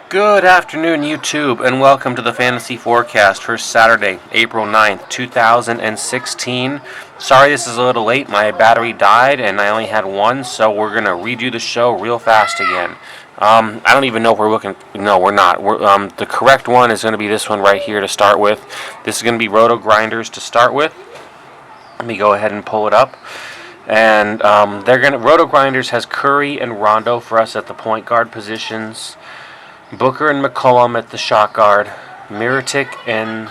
Good afternoon, YouTube, and welcome to the Fantasy Forecast for Saturday, April 9th, 2016. Sorry this is a little late. My battery died, and I only had one, so we're going to redo the show real fast again. I don't even know if we're looking... No, we're not. The correct one is going to be this one right here to start with. This is going to be Roto Grinders to start with. Let me go ahead and pull it up. And Roto Grinders has Curry and Rondo for us at the point guard positions. Booker and McCollum at the shot guard. Mirotic and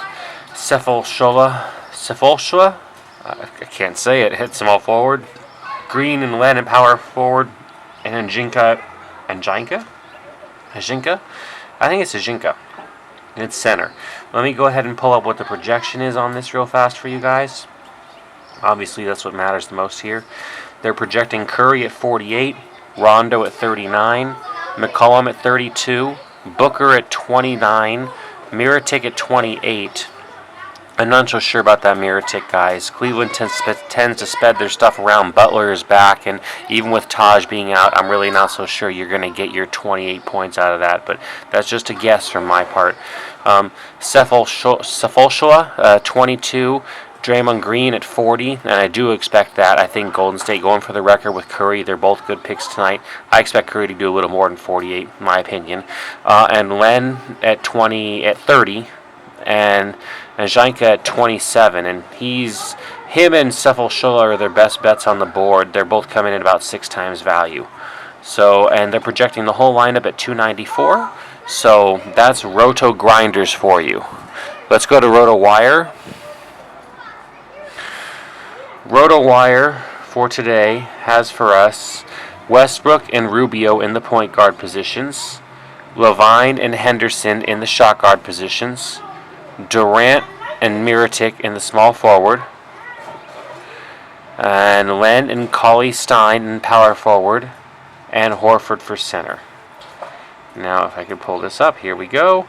Cephalshola. I can't say it. Hits them all forward. Green and Len at power forward. And Ajinka. I think it's Ajinka. It's center. Let me go ahead and pull up what the projection is on this real fast for you guys. Obviously, that's what matters the most here. They're projecting Curry at 48, Rondo at 39, McCollum at 32, Booker at 29, Mirotic at 28. I'm not so sure about that Mirotic, guys. Cleveland tends to spread their stuff around. Butler is back, and even with Taj being out, I'm really not so sure you're going to get your 28 points out of that, but that's just a guess from my part. Cephalshola, 22. Draymond Green at 40, and I do expect that. I think Golden State going for the record with Curry. They're both good picks tonight. I expect Curry to do a little more than 48, in my opinion. And Len at 30, and Ajinka at 27. And him and Cephalshola are their best bets on the board. They're both coming in about 6 times value. So, and they're projecting the whole lineup at 294. So that's Roto Grinders for you. Let's go to Roto Wire. RotoWire for today has for us Westbrook and Rubio in the point guard positions, Levine and Henderson in the shot guard positions, Durant and Mirotic in the small forward, and Len and Cauley-Stein in power forward, and Horford for center. Now, if I could pull this up, here we go.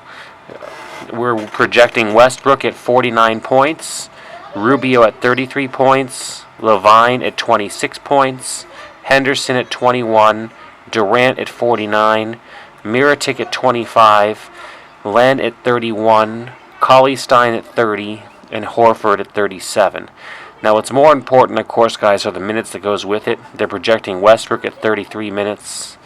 We're projecting Westbrook at 49 points, Rubio at 33 points, Levine at 26 points, Henderson at 21, Durant at 49, Mirotic at 25, Len at 31, Cauley-Stein at 30, and Horford at 37. Now, what's more important, of course, guys, are the minutes that goes with it. They're projecting Westbrook at 33 minutes.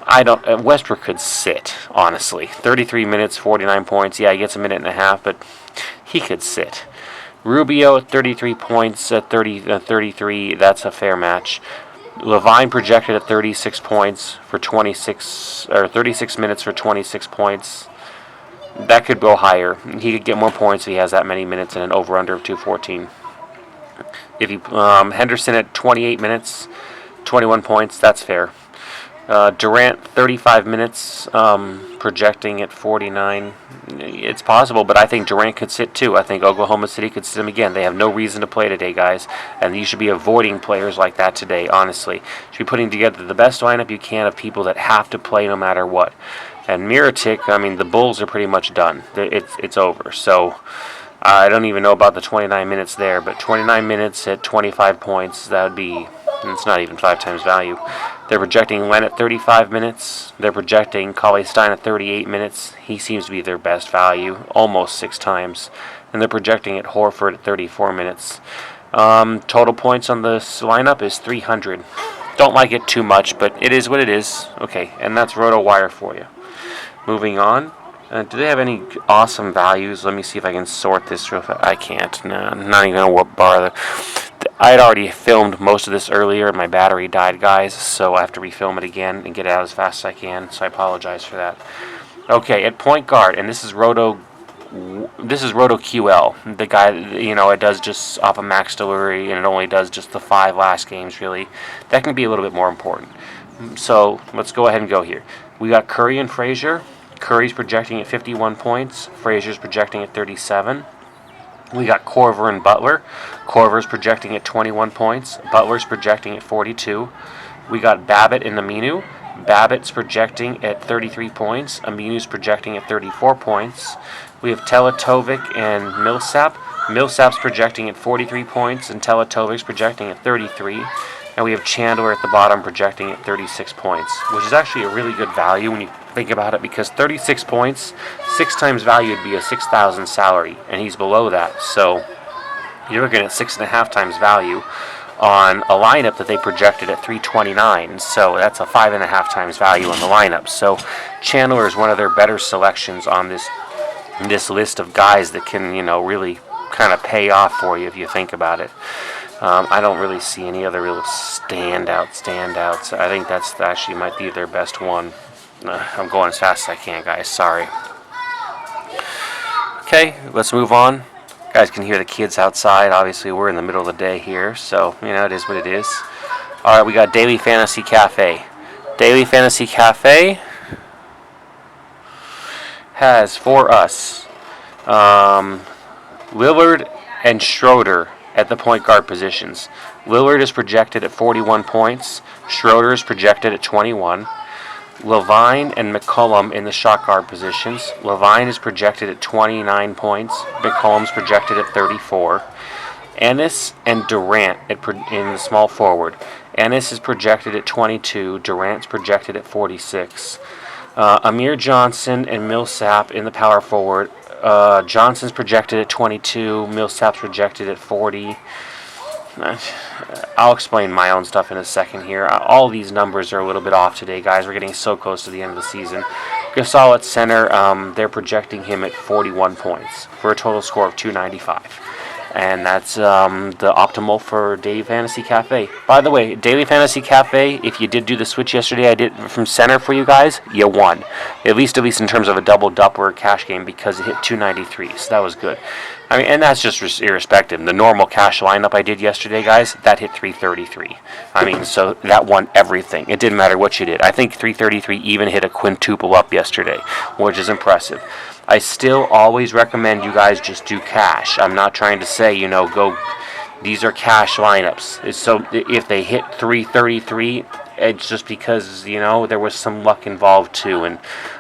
Westbrook could sit, honestly. 33 minutes, 49 points. Yeah, he gets a minute and a half, but he could sit. Rubio at 33 points at 33, that's a fair match. Levine projected at 36 points for 36 minutes for 26 points. That could go higher. He could get more points if he has that many minutes and an over-under of 214. Henderson at 28 minutes, 21 points, that's fair. Durant, 35 minutes, projecting at 49. It's possible, but I think Durant could sit too. I think Oklahoma City could sit him again. They have no reason to play today, guys, and you should be avoiding players like that today, honestly. You should be putting together the best lineup you can of people that have to play no matter what. And Mirotic, the Bulls are pretty much done. It's over. So I don't even know about the 29 minutes there, but 29 minutes at 25 points, that would be... It's not even 5 times value. They're projecting Len at 35 minutes. They're projecting Cauley-Stein at 38 minutes. He seems to be their best value, almost 6 times. And they're projecting at Horford at 34 minutes. Total points on this lineup is 300. Don't like it too much, but it is what it is. Okay, and that's RotoWire for you. Moving on. Do they have any awesome values? Let me see if I can sort this real fast. I can't. No, not even going to bother. I had already filmed most of this earlier, and my battery died, guys, so I have to refilm it again and get it out as fast as I can, so I apologize for that. Okay, at point guard, and this is Roto QL, the guy, it does just off of max delivery, and it only does just the 5 last games, really. That can be a little bit more important. So, let's go ahead and go here. We got Curry and Frazier. Curry's projecting at 51 points. Frazier's projecting at 37. We got Korver and Butler. Korver's projecting at 21 points. Butler's projecting at 42. We got Babbitt and Aminu. Babbitt's projecting at 33 points. Aminu's projecting at 34 points. We have Teletovic and Millsap. Millsap's projecting at 43 points, and Teletovic's projecting at 33. And we have Chandler at the bottom projecting at 36 points, which is actually a really good value when you think about it, because 36 points, 6 times value would be a 6,000 salary, and he's below that. So you're looking at 6.5 times value on a lineup that they projected at 329. So that's a 5.5 times value on the lineup. So Chandler is one of their better selections on this list of guys that can, really kind of pay off for you if you think about it. I don't really see any other real standouts. I think that's actually might be their best one. I'm going as fast as I can, guys. Sorry. Okay, let's move on. You guys can hear the kids outside. Obviously, we're in the middle of the day here, so, it is what it is. All right, we got Daily Fantasy Cafe. Daily Fantasy Cafe has for us Lillard and Schroeder at the point guard positions. Lillard is projected at 41 points. Schroeder is projected at 21. Levine and McCollum in the shot guard positions. Levine is projected at 29 points. McCollum's projected at 34. Ennis and Durant in the small forward. Ennis is projected at 22. Durant's projected at 46. Amir Johnson and Millsap in the power forward. Johnson's projected at 22. Millsap's projected at 40. I'll explain my own stuff in a second here. All these numbers are a little bit off today, guys. We're getting so close to the end of the season. Gasol at center, they're projecting him at 41 points for a total score of 295. And that's the optimal for Daily Fantasy Cafe. By the way, Daily Fantasy Cafe, if you did do the switch yesterday, I did from center for you guys, you won. At least in terms of a double-dup or a cash game, because it hit 293, so that was good. And that's just irrespective. The normal cash lineup I did yesterday, guys, that hit 333. So that won everything. It didn't matter what you did. I think 333 even hit a quintuple up yesterday, which is impressive. I still always recommend you guys just do cash. I'm not trying to say, go. These are cash lineups. So if they hit 333, it's just because, there was some luck involved too. And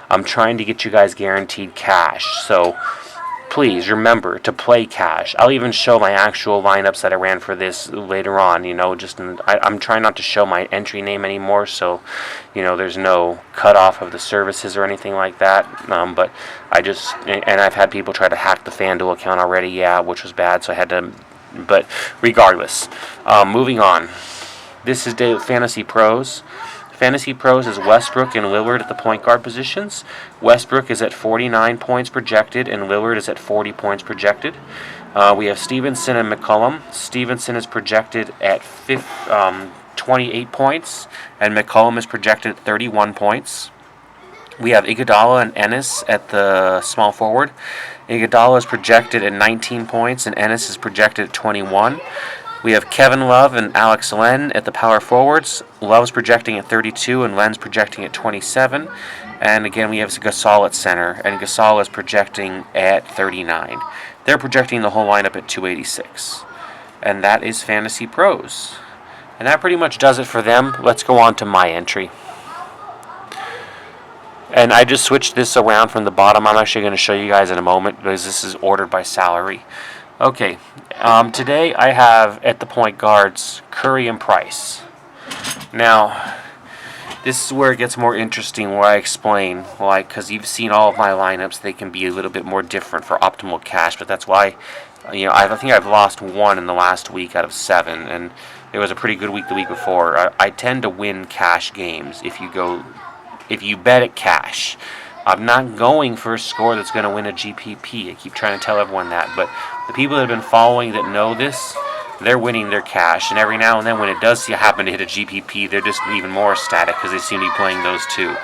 I'm trying to get you guys guaranteed cash. So please remember to play cash. I'll even show my actual lineups that I ran for this later on. I'm trying not to show my entry name anymore, so there's no cutoff of the services or anything like that. But I've had people try to hack the FanDuel account already, which was bad. So I had to. But regardless, moving on. This is Fantasy Pros. Fantasy Pros is Westbrook and Lillard at the point guard positions. Westbrook is at 49 points projected, and Lillard is at 40 points projected. We have Stevenson and McCollum. Stevenson is projected at 28 points, and McCollum is projected at 31 points. We have Iguodala and Ennis at the small forward. Iguodala is projected at 19 points, and Ennis is projected at 21. We have Kevin Love and Alex Len at the power forwards. Love's projecting at 32 and Len's projecting at 27. And again, we have Gasol at center, and Gasol is projecting at 39. They're projecting the whole lineup at 286. And that is Fantasy Pros. And that pretty much does it for them. Let's go on to my entry. And I just switched this around from the bottom. I'm actually going to show you guys in a moment because this is ordered by salary. Okay, today I have at the point guards Curry and Price. Now, this is where it gets more interesting, where I explain, because you've seen all of my lineups, they can be a little bit more different for optimal cash, but that's why, I think I've lost one in the last week out of 7, and it was a pretty good week the week before. I tend to win cash games if you bet at cash. I'm not going for a score that's going to win a GPP. I keep trying to tell everyone that, but the people that have been following that know this, they're winning their cash, and every now and then when it does happen to hit a GPP, they're just even more ecstatic because they seem to be playing those too.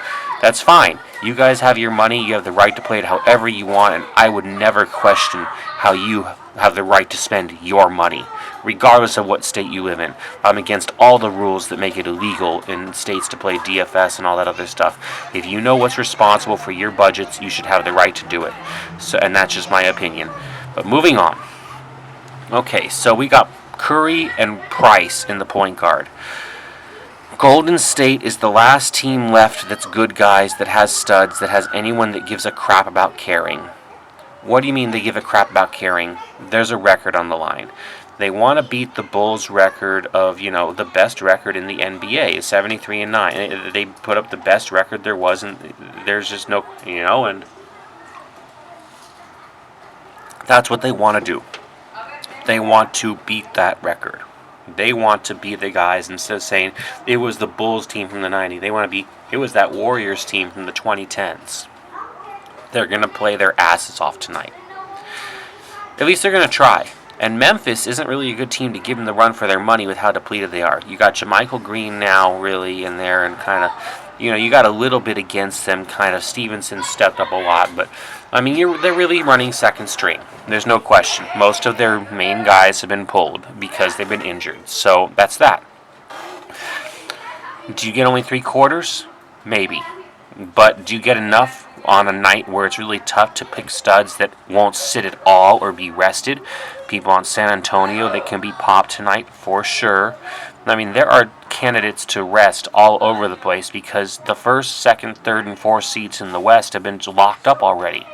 That's fine. You guys have your money. You have the right to play it however you want, and I would never question how you have the right to spend your money, regardless of what state you live in. I'm against all the rules that make it illegal in states to play DFS and all that other stuff. If you know what's responsible for your budgets, you should have the right to do it. And that's just my opinion. But moving on. Okay, so we got Curry and Price in the point guard. Golden State is the last team left that's good guys, that has studs, that has anyone that gives a crap about caring. What do you mean they give a crap about caring? There's a record on the line. They want to beat the Bulls' record of, the best record in the NBA is 73-9. They put up the best record there was, and there's just no, and that's what they want to do. They want to beat that record. They want to be the guys, instead of saying it was the Bulls team from the 90s. They want to be, it was that Warriors team from the 2010s. They're going to play their asses off tonight. At least they're going to try. And Memphis isn't really a good team to give them the run for their money with how depleted they are. You got JaMychal Green now really in there, and kind of, you got a little bit against them. Kind of Stevenson stepped up a lot, but I mean, they're really running second string. There's no question. Most of their main guys have been pulled because they've been injured. So that's that. Do you get only 3 quarters? Maybe. But do you get enough on a night where it's really tough to pick studs that won't sit at all or be rested? People on San Antonio that can be popped tonight for sure. I mean, there are candidates to rest all over the place because the first, second, third, and fourth seats in the West have been locked up already.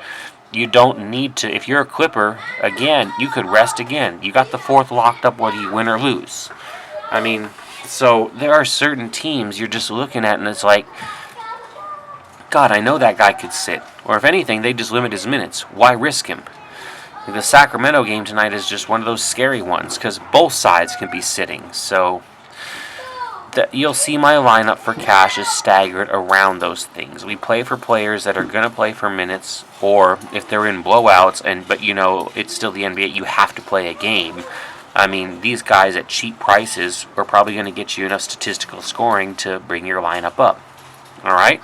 You don't need to. If you're a Clipper, again, you could rest again. You got the fourth locked up whether you win or lose. I mean, so there are certain teams you're just looking at and it's like, God, I know that guy could sit. Or if anything, they just limit his minutes. Why risk him? The Sacramento game tonight is just one of those scary ones because both sides can be sitting. So you'll see my lineup for cash is staggered around those things. We play for players that are going to play for minutes, or if they're in blowouts, but it's still the NBA, you have to play a game. I mean, these guys at cheap prices are probably going to get you enough statistical scoring to bring your lineup up. All right?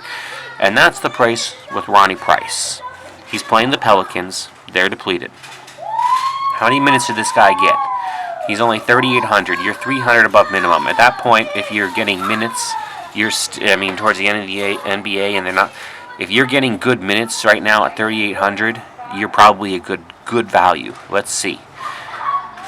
And that's the price with Ronnie Price. He's playing the Pelicans. They're depleted. How many minutes did this guy get? He's only 3,800. You're 300 above minimum. At that point, if you're getting minutes, towards the end of the NBA, and they're not. If you're getting good minutes right now at 3,800, you're probably a good value. Let's see.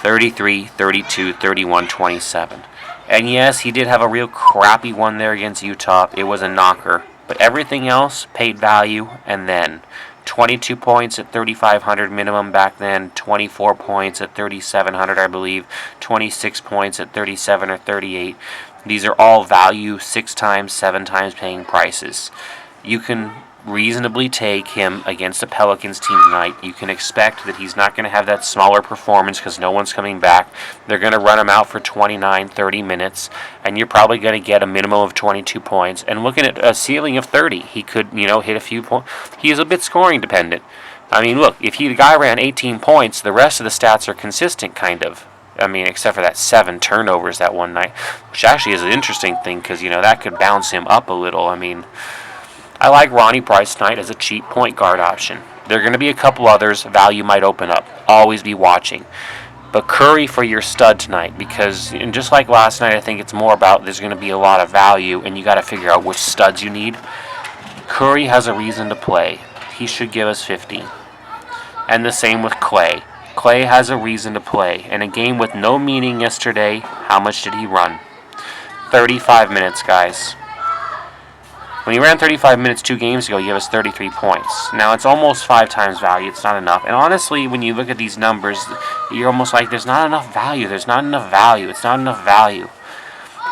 33, 32, 31, 27. And yes, he did have a real crappy one there against Utah. It was a knocker. But everything else paid value, and then 22 points at 3,500 minimum back then, 24 points at 3,700, I believe, 26 points at 37 or 38. These are all value 6 times, 7 times paying prices. You can reasonably take him against the Pelicans team tonight. You can expect that he's not going to have that smaller performance because no one's coming back. They're going to run him out for 29, 30 minutes, and you're probably going to get a minimum of 22 points. And looking at a ceiling of 30, he could, hit a few points. He is a bit scoring dependent. I mean, look, if the guy ran 18 points, the rest of the stats are consistent, kind of. I mean, except for that 7 turnovers that one night, which actually is an interesting thing because, that could bounce him up a little. I mean, I like Ronnie Price tonight as a cheap point guard option. There are going to be a couple others. Value might open up. Always be watching. But Curry for your stud tonight because, and just like last night, I think it's more about there's going to be a lot of value and you got to figure out which studs you need. Curry has a reason to play. He should give us 50. And the same with Clay. Clay has a reason to play. In a game with no meaning yesterday, how much did he run? 35 minutes, guys. When he ran 35 minutes 2 games ago, he gave us 33 points. Now, it's almost 5 times value. It's not enough. And honestly, when you look at these numbers, you're almost like, there's not enough value. There's not enough value. It's not enough value.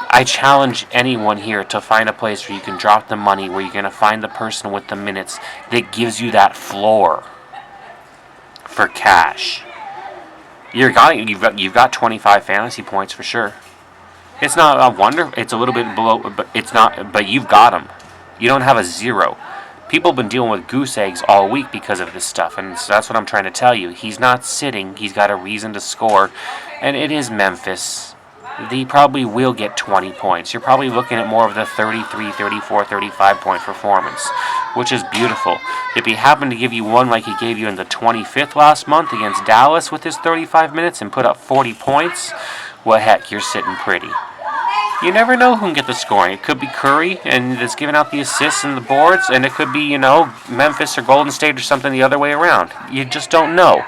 I challenge anyone here to find a place where you can drop the money, where you're going to find the person with the minutes that gives you that floor for cash. You've got 25 fantasy points for sure. It's not a wonder. It's a little bit below, but it's not. But you've got them. You don't have a 0. People have been dealing with goose eggs all week because of this stuff, and so that's what I'm trying to tell you. He's not sitting. He's got a reason to score, and it is Memphis. They probably will get 20 points. You're probably looking at more of the 33, 34, 35-point performance, which is beautiful. If he happened to give you one like he gave you in the 25th last month against Dallas with his 35 minutes and put up 40 points, well, heck, you're sitting pretty. You never know who can get the scoring. It could be Curry, and that's giving out the assists and the boards, and it could be, Memphis or Golden State or something the other way around. You just don't know.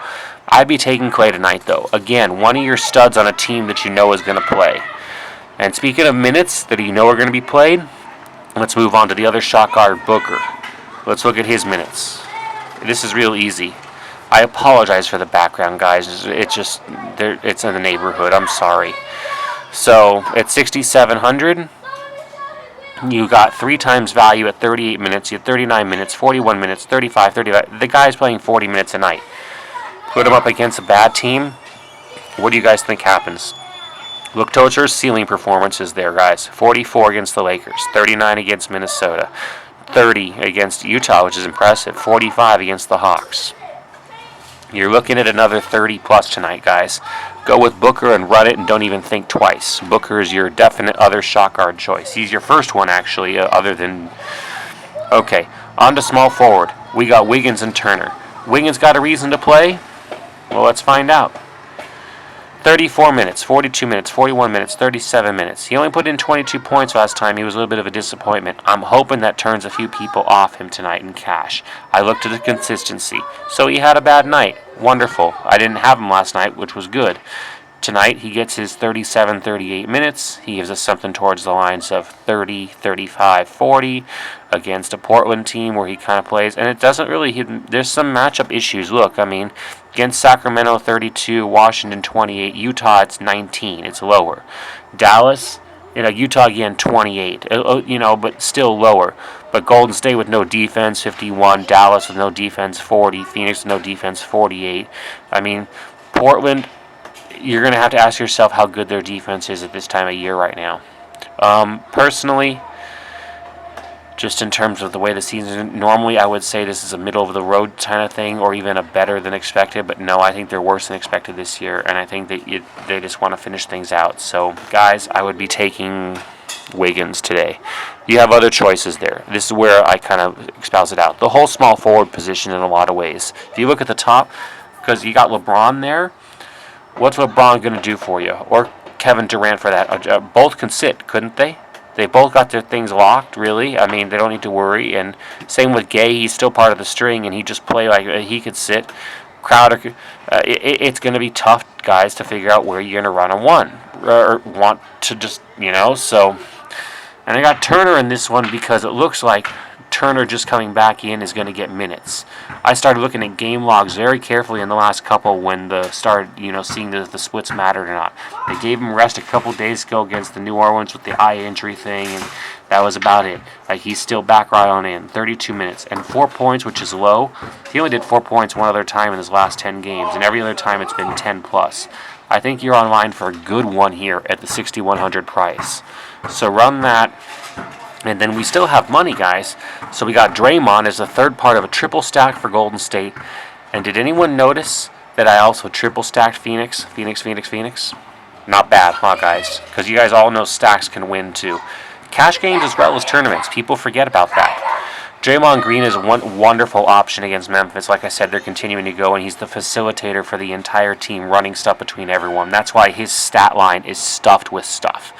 I'd be taking Clay tonight, though. Again, one of your studs on a team that you know is going to play. And speaking of minutes that you know are going to be played, let's move on to the other shot guard, Booker. Let's look at his minutes. This is real easy. I apologize for the background, guys. It's in the neighborhood. I'm sorry. So at 6,700, you got 3 times value at 38 minutes. You have 39 minutes, 41 minutes, 35, 35. The guy's playing 40 minutes a night. Put him up against a bad team. What do you guys think happens? Look, Tocher's ceiling performance is there, guys. 44 against the Lakers, 39 against Minnesota, 30 against Utah, which is impressive, 45 against the Hawks. You're looking at another 30-plus tonight, guys. Go with Booker and run it and don't even think twice. Booker is your definite other shot guard choice. He's your first one, actually, other than... Okay, on to small forward. We got Wiggins and Turner. Wiggins got a reason to play? Well, let's find out. 34 minutes, 42 minutes, 41 minutes, 37 minutes. He only put in 22 points last time. He was a little bit of a disappointment. I'm hoping that turns a few people off him tonight in cash. I looked at the consistency. So he had a bad night. Wonderful. I didn't have him last night, which was good. Tonight, he gets his 37, 38 minutes. He gives us something towards the lines of 30, 35, 40 against a Portland team where he kind of plays. And it doesn't really... There's some matchup issues. Look, I mean, against Sacramento, 32, Washington, 28, Utah, it's 19. It's lower. Dallas, Utah again, 28. But still lower. But Golden State with no defense, 51. Dallas with no defense, 40. Phoenix with no defense, 48. I mean, Portland... You're going to have to ask yourself how good their defense is at this time of year right now. Personally, just in terms of the way the season, normally I would say this is a middle-of-the-road kind of thing or even a better than expected. But no, I think they're worse than expected this year, and I think that they just want to finish things out. So, guys, I would be taking Wiggins today. You have other choices there. This is where I kind of espouse it out. The whole small forward position in a lot of ways. If you look at the top, because you got LeBron there, what's LeBron going to do for you? Or Kevin Durant for that. Both can sit, couldn't they? They both got their things locked, really. I mean, they don't need to worry. And same with Gay. He's still part of the string, and he just play like he could sit. Crowder, it's going to be tough, guys, to figure out where you're going to run on one. Or want to just, so. And I got Turner in this one because it looks like Turner just coming back in is going to get minutes. I started looking at game logs very carefully in the last couple when started, seeing the splits mattered or not. They gave him rest a couple days ago against the New Orleans with the eye injury thing, and that was about it. Like, he's still back right on in, 32 minutes, and 4 points, which is low. He only did 4 points one other time in his last 10 games, and every other time it's been 10 plus. I think you're on line for a good one here at the 6,100 price. So run that. And then we still have money, guys. So we got Draymond as the third part of a triple stack for Golden State. And did anyone notice that I also triple stacked Phoenix? Phoenix. Not bad, huh, guys? Because you guys all know stacks can win, too. Cash games as well as tournaments. People forget about that. Draymond Green is one wonderful option against Memphis. Like I said, they're continuing to go, and he's the facilitator for the entire team, running stuff between everyone. That's why his stat line is stuffed with stuff.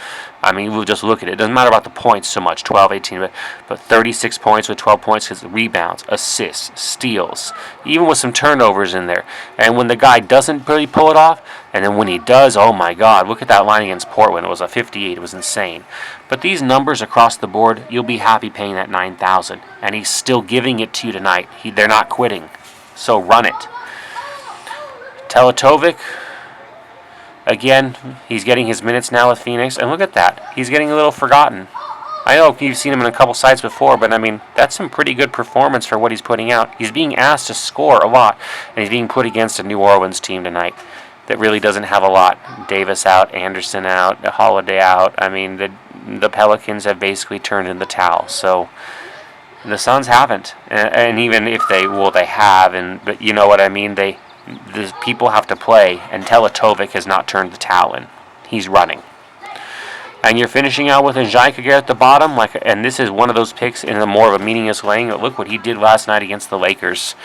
I mean, we'll just look at it. It doesn't matter about the points so much, 12, 18, but 36 points with 12 points because rebounds, assists, steals, even with some turnovers in there. And when the guy doesn't really pull it off, and then when he does, oh my God, look at that line against Portland. It was a 58. It was insane. But these numbers across the board, you'll be happy paying that $9,000. And he's still giving it to you tonight. They're not quitting. So run it. Teletovic. Again, he's getting his minutes now with Phoenix, and look at that. He's getting a little forgotten. I know you've seen him in a couple sites before, but I mean, that's some pretty good performance for what he's putting out. He's being asked to score a lot, and he's being put against a New Orleans team tonight that really doesn't have a lot. Davis out, Anderson out, Holiday out. I mean, the Pelicans have basically turned in the towel, so the Suns haven't. And even if they have, but you know what I mean, the people have to play, and Teletovic has not turned the towel in. He's running. And you're finishing out with Njai at the bottom, and this is one of those picks in a more of a meaningless lane. Look what he did last night against the Lakers.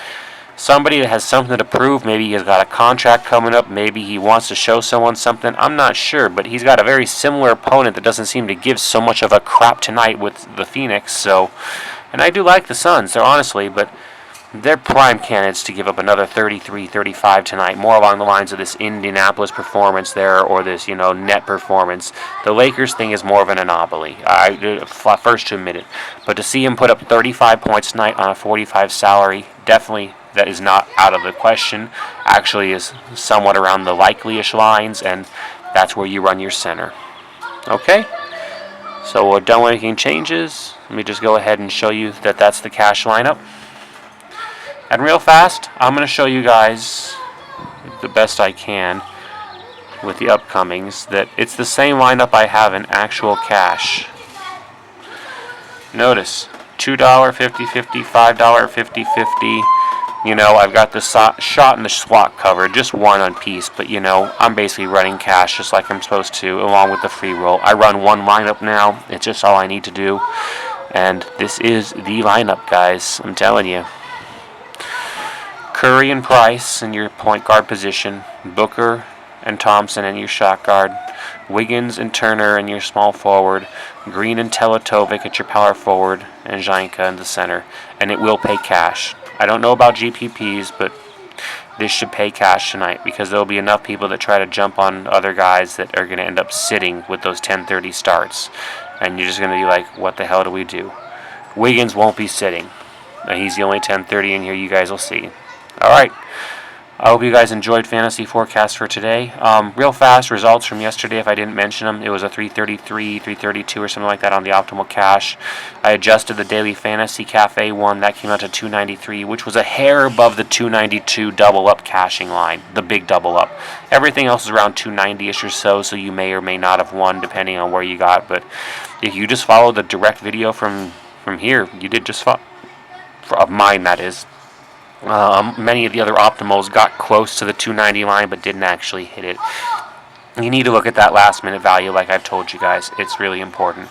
Somebody that has something to prove. Maybe he's got a contract coming up. Maybe he wants to show someone something. I'm not sure, but he's got a very similar opponent that doesn't seem to give so much of a crap tonight with the Phoenix. So, and I do like the Suns, honestly, but they're prime candidates to give up another 33, 35 tonight, more along the lines of this Indianapolis performance there or this, net performance. The Lakers thing is more of an anomaly. I first to admit it. But to see him put up 35 points tonight on a 45 salary, definitely that is not out of the question, actually is somewhat around the likely-ish lines, and that's where you run your center. Okay? So we're done making changes. Let me just go ahead and show you that that's the cash lineup. And real fast, I'm going to show you guys the best I can with the upcomings that it's the same lineup I have in actual cash. Notice $2 50-50, $5 50-50. You know, I've got the shot and the SWAT covered, just one on piece, but you know, I'm basically running cash just like I'm supposed to, along with the free roll. I run one lineup now, it's just all I need to do, and this is the lineup, guys, I'm telling you. Curry and Price in your point guard position, Booker and Thompson in your shot guard, Wiggins and Turner in your small forward, Green and Teletovic at your power forward, and Janka in the center. And it will pay cash. I don't know about GPPs, but this should pay cash tonight because there will be enough people that try to jump on other guys that are going to end up sitting with those 10:30 starts. And you're just going to be like, what the hell do we do? Wiggins won't be sitting. He's the only 10:30 in here, you guys will see. All right. I hope you guys enjoyed Fantasy Forecast for today. Real fast results from yesterday, if I didn't mention them. It was a 333, 332 or something like that on the Optimal Cash. I adjusted the Daily Fantasy Cafe one. That came out to 293, which was a hair above the 292 double-up cashing line, the big double-up. Everything else is around 290-ish or so you may or may not have won, depending on where you got. But if you just follow the direct video from here, you did just fine. Of mine, that is. Many of the other optimals got close to the 290 line but didn't actually hit it. You need to look at that last minute value like I've told you guys. It's really important.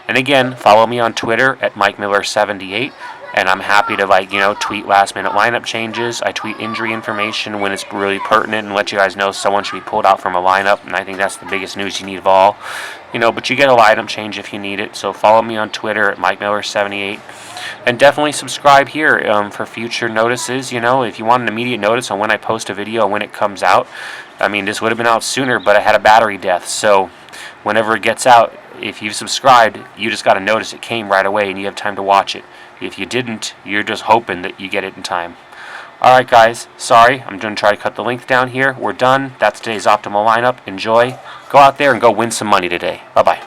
And again, follow me on Twitter at MikeMiller78, and I'm happy to tweet last minute lineup changes. I tweet injury information when it's really pertinent and let you guys know someone should be pulled out from a lineup, and I think that's the biggest news you need of all. But you get a lineup change if you need it. So follow me on Twitter at MikeMiller78. And definitely subscribe here for future notices. If you want an immediate notice on when I post a video and when it comes out, this would have been out sooner, but I had a battery death. So whenever it gets out, if you've subscribed, you just got to notice it came right away and you have time to watch it. If you didn't, you're just hoping that you get it in time. Alright guys, sorry, I'm going to try to cut the length down here. We're done. That's today's optimal lineup. Enjoy. Go out there and go win some money today. Bye-bye.